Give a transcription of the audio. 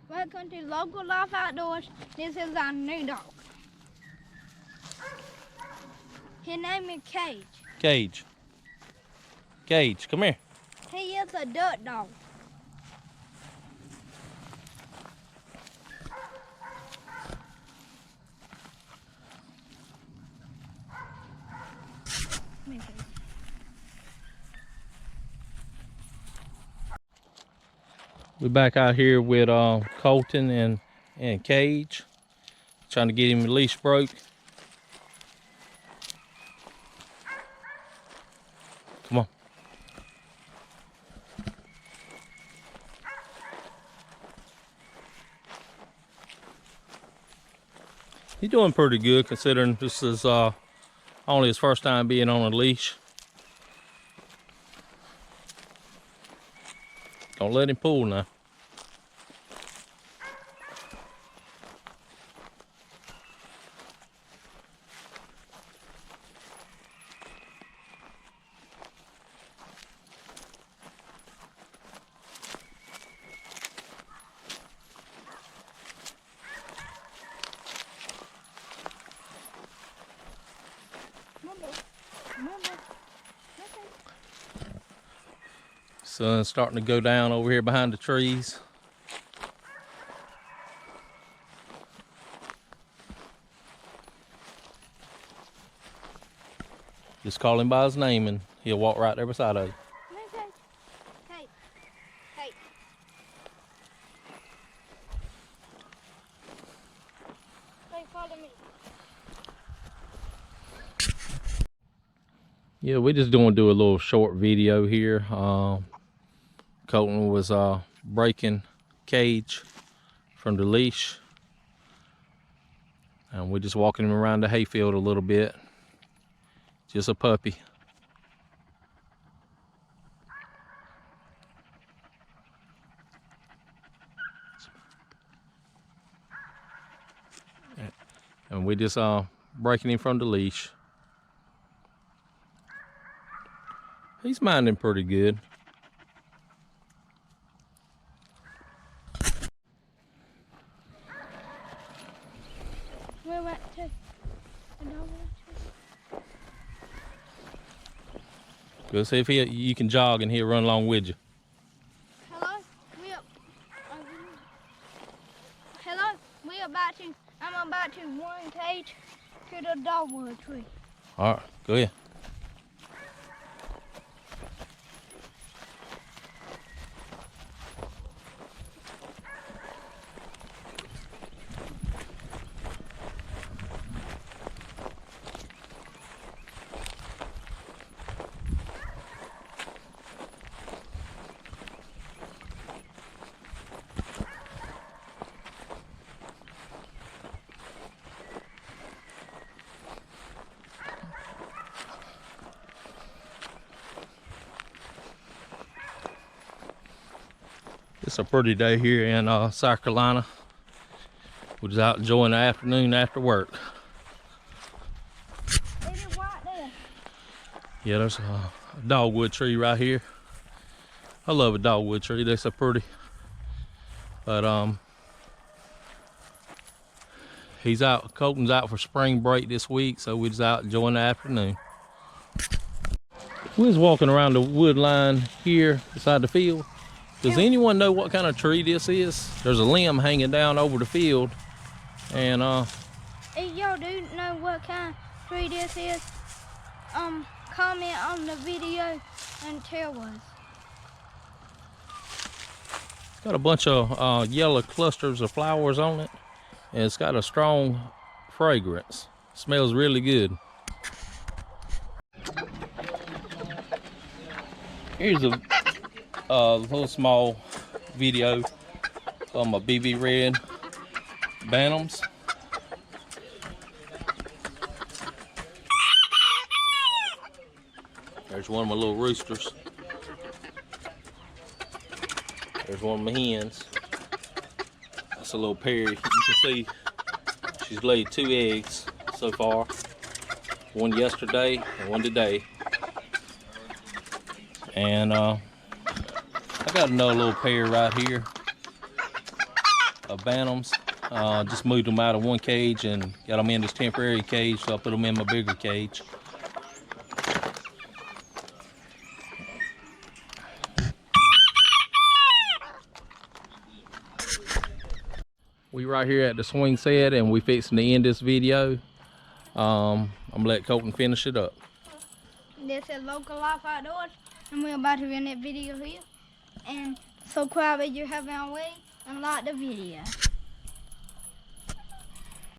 Welcome to Local Life Outdoors. This is our new dog. His name is Cage. Cage. Cage, come here. He is a dirt dog. We're back out here with Colton and Cage, trying to get him leash broke. Come on. He's doing pretty good considering this is only his first time being on a leash. Don't let him pull now. Sun's starting to go down over here behind the trees. Just call him by his name and he'll walk right there beside us. Hey. Hey, follow me. Yeah, we just going to do a little short video here. Colton was breaking Cage from the leash, and we're just walking him around the hayfield a little bit. Just a puppy. And we just breaking him from the leash. He's minding pretty good. Where at to? Go see if you can jog and he'll run along with you. Hello? I'm about to run Cage to the dogwood tree. All right, go ahead. It's a pretty day here in South Carolina. We're just out enjoying the afternoon after work. Yeah, there's a dogwood tree right here. I love a dogwood tree, they're so pretty. But he's out, Colton's out for spring break this week, so we're just out enjoying the afternoon. We was walking around the wood line here beside the field. Does anyone know what kind of tree this is? There's a limb hanging down over the field. And if y'all do know what kind of tree this is, comment on the video and tell us. It's got a bunch of yellow clusters of flowers on it. And it's got a strong fragrance. It smells really good. Here's a little small video of my BB red bantams. There's one of my little roosters. There's one of my hens. That's a little pair. You can see she's laid 2 eggs so far. One yesterday and one today. And I got another little pair right here. of bantams. Just moved them out of one cage and got them in this temporary cage, so I put them in my bigger cage. We right here at the swing set and we fixing to end this video. I'm gonna let Colton finish it up. This is Local Life Outdoors, and we're about to end that video here. And subscribe if you haven't already, and like the video.